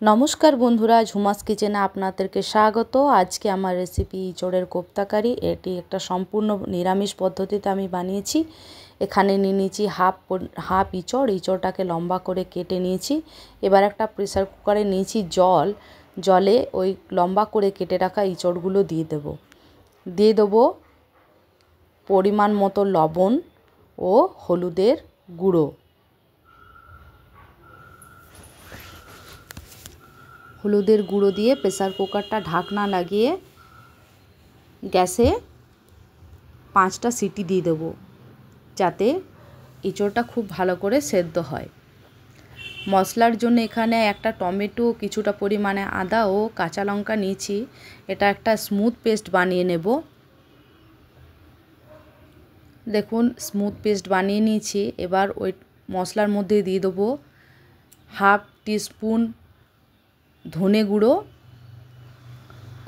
নমস্কার বন্ধুরা, ঝুমাস কিচেনে আপনাদেরকে স্বাগত। আজকে আমার রেসিপি ইঁচড়ের কোপ্তাকারি। এটি একটা সম্পূর্ণ নিরামিষ পদ্ধতিতে আমি বানিয়েছি। এখানে নিয়ে নিয়েছি হাফ ইঁচড়টাকে লম্বা করে কেটে নিয়েছি। এবার একটা প্রেসার কুকারে নিয়েছি জলে ওই লম্বা করে কেটে রাখা ইঁচড়গুলো দিয়ে দেবো পরিমাণ মতো লবণ ও হলুদের গুঁড়ো। হলুদের গুঁড়ো দিয়ে প্রেসার কুকারটা ঢাকনা লাগিয়ে গ্যাসে 5টা সিটি দিয়ে দেবো, যাতে ইঁচড়টা খুব ভালো করে সেদ্ধ হয়। মশলার জন্য এখানে একটা টমেটো, কিছুটা পরিমাণে আদা ও কাঁচা লঙ্কা নিয়েছি। এটা একটা স্মুথ পেস্ট বানিয়ে নেব। দেখুন, স্মুথ পেস্ট বানিয়ে নিয়েছি। এবার ওই মশলার মধ্যে দিয়ে দেবো হাফ টিস্পুন ধনে গুঁড়ো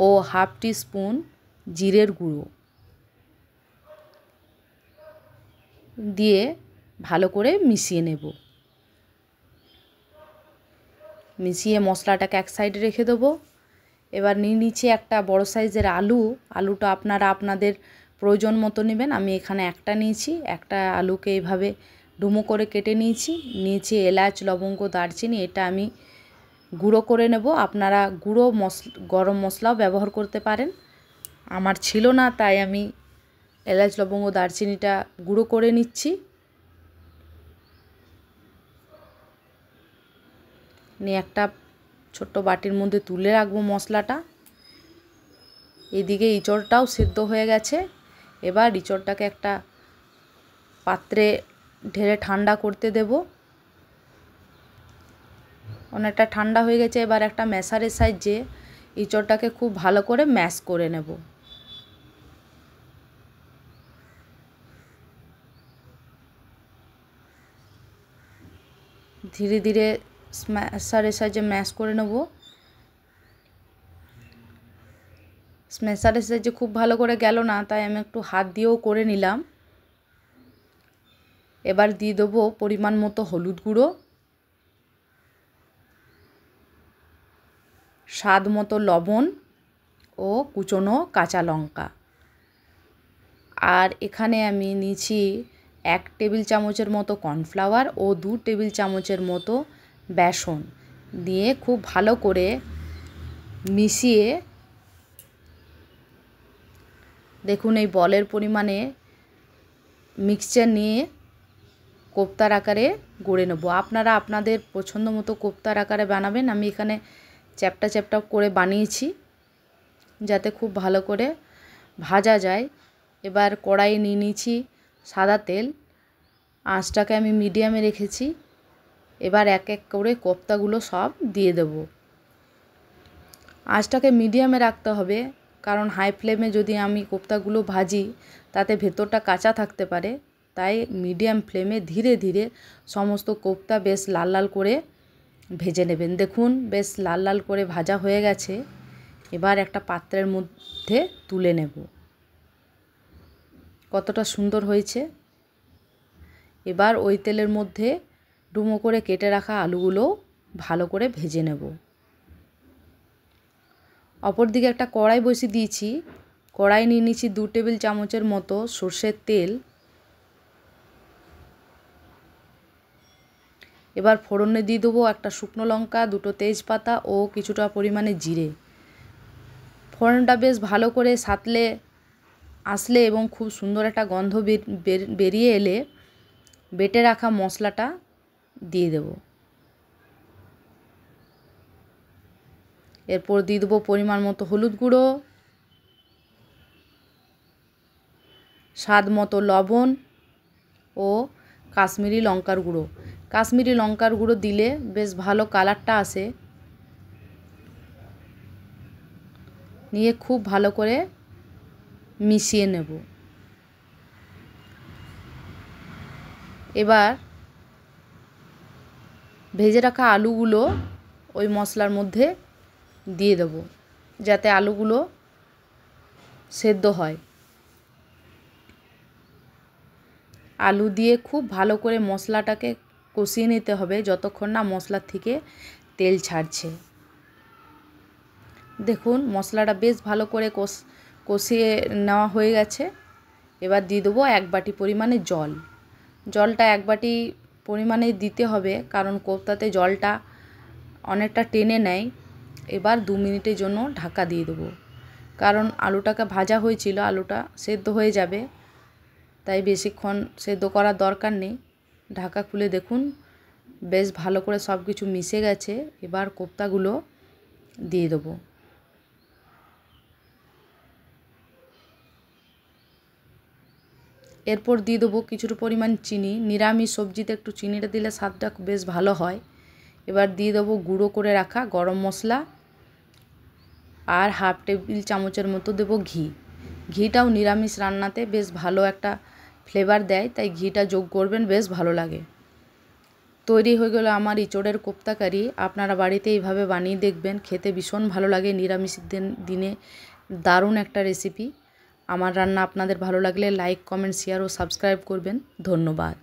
ও হাফ টিস্পুন জিরের গুঁড়ো দিয়ে ভালো করে মিশিয়ে নেব। মিশিয়ে মশলাটাকে এক সাইডে রেখে দেবো। এবার নিয়ে নিচ্ছি একটা বড় সাইজের আলুটা আপনারা আপনাদের প্রয়োজন মতো নেবেন। আমি এখানে একটা নিয়েছি। একটা আলুকে এইভাবে ডুমো করে কেটে নিয়েছি এলাচ, লবঙ্গ, দারচিনি। এটা আমি গুঁড়ো করে নেব। আপনারা গরম মশলাও ব্যবহার করতে পারেন। আমার ছিল না, তাই আমি এলাচ, লবঙ্গ, দারচিনিটা গুঁড়ো করে নিচ্ছি। নিয়ে একটা ছোট্ট বাটির মধ্যে তুলে রাখবো মশলাটা। এদিকে ইঁচড়টাও সেদ্ধ হয়ে গেছে। এবার ইঁচড়টাকে একটা পাত্রে ঢেলে ঠান্ডা করতে দেব। অনেকটা ঠান্ডা হয়ে গেছে। এবার একটা ম্যাশারের সাহায্যে ইঁচড়টাকে খুব ভালো করে ম্যাশ করে নেব। ধীরে ধীরে ম্যাশারের সাহায্যে ম্যাশ করে নেব। স্ম্যাশারের সাহায্যে খুব ভালো করে গেল না, তাই আমি একটু হাত দিয়েও করে নিলাম। এবার দিয়ে দেবো পরিমাণ মতো হলুদ গুঁড়ো, স্বাদ মতো লবণ ও কুচনো কাঁচা লঙ্কা। আর এখানে আমি নিয়েছি 1 টেবিল চামচের মতো কর্নফ্লাওয়ার ও 2 টেবিল চামচের মতো বেসন দিয়ে খুব ভালো করে মিশিয়ে দেখুন এই বলের পরিমাণে মিক্সচার নিয়ে কোপ্তার আকারে গড়ে নেব। আপনারা আপনাদের পছন্দ মতো কোপ্তার আকারে বানাবেন। আমি এখানে চ্যাপটা চ্যাপটা করে বানিয়েছি, যাতে খুব ভালো করে ভাজা যায়। এবার কড়াইয়ে নিয়ে নিয়েছি সাদা তেল। আঁচটাকে আমি মিডিয়ামে রেখেছি। এবার এক এক করে কোপ্তাগুলো সব দিয়ে দেব। আঁচটাকে মিডিয়ামে রাখতে হবে, কারণ হাই ফ্লেমে যদি আমি কোপ্তাগুলো ভাজি তাতে ভেতরটা কাঁচা থাকতে পারে। তাই মিডিয়াম ফ্লেমে ধীরে ধীরে সমস্ত কোপ্তা বেশ লাল লাল করে ভেজে নেবেন। দেখুন বেশ লাল লাল করে ভাজা হয়ে গেছে। এবার একটা পাত্রের মধ্যে তুলে নেব। কতটা সুন্দর হয়েছে। এবার ওই তেলের মধ্যে ডুমো করে কেটে রাখা আলুগুলো ভালো করে ভেজে নেব। অপরদিকে একটা কড়াই বসিয়ে দিয়েছি। কড়াই নিয়ে নিয়েছি 2 টেবিল চামচের মতো সর্ষের তেল। এবার ফোড়নে দিয়ে দেবো একটা শুকনো লঙ্কা, 2টো তেজপাতা ও কিছুটা পরিমাণে জিরে। ফোড়নটা বেশ ভালো করে আসলে এবং খুব সুন্দর একটা গন্ধ বেরিয়ে এলে বেটে রাখা মশলাটা দিয়ে দেব। এরপর দিয়ে দেবো পরিমাণ মতো হলুদ গুঁড়ো, স্বাদ মতো লবণ ও কাশ্মীরি লঙ্কার গুঁড়ো। কাশ্মীরি লঙ্কার গুঁড়ো দিলে বেশ ভালো কালারটা আসে। নিয়ে খুব ভালো করে মিশিয়ে নেব। এবার ভেজে রাখা আলুগুলো ওই মশলার মধ্যে দিয়ে দেব, যাতে আলুগুলো সেদ্ধ হয়। আলু দিয়ে খুব ভালো করে মশলাটাকে কষিয়ে নিতে হবে যতক্ষণ না মশলার থেকে তেল ছাড়ছে। দেখুন মশলাটা বেশ ভালো করে কষিয়ে নেওয়া হয়ে গেছে। এবার দিয়ে দেবো 1 বাটি পরিমাণে জল। জলটা 1 বাটি পরিমাণে দিতে হবে, কারণ কোপ্তাতে জলটা অনেকটা টেনে নেয়। এবার 2 মিনিটের জন্য ঢাকা দিয়ে দেবো, কারণ আলুটাকে ভাজা হয়েছিল, আলুটা সেদ্ধ হয়ে যাবে, তাই বেশিক্ষণ সেদ্ধ করার দরকার নেই। ঢাকা খুলে দেখুন বেশ ভালো করে সব কিছু মিশে গেছে। এবার কোপ্তাগুলো দিয়ে দেবো। এরপর দিয়ে দেবো কিছুটা পরিমাণ চিনি। নিরামিষ সবজিতে একটু চিনিটা দিলে স্বাদটা বেশ ভালো হয়। এবার দিয়ে দেবো গুঁড়ো করে রাখা গরম মশলা, আর 1/2 টেবিল চামচের মতো দেবো ঘি। ঘিটাও নিরামিষ রান্নাতে বেশ ভালো একটা ফ্লেভার দেয়, তাই ঘিটা যোগ করবেন, বেশ ভালো লাগে। তৈরি হয়ে গেল আমার ইঁচড়ের কোপ্তা কারি। আপনারা বাড়িতে এইভাবে বানিয়ে দেখবেন, খেতে ভীষণ ভালো লাগে। নিরামিষ দিনে দারুণ একটা রেসিপি। আমার রান্না আপনাদের ভালো লাগলে লাইক, কমেন্ট, শেয়ার ও সাবস্ক্রাইব করবেন। ধন্যবাদ।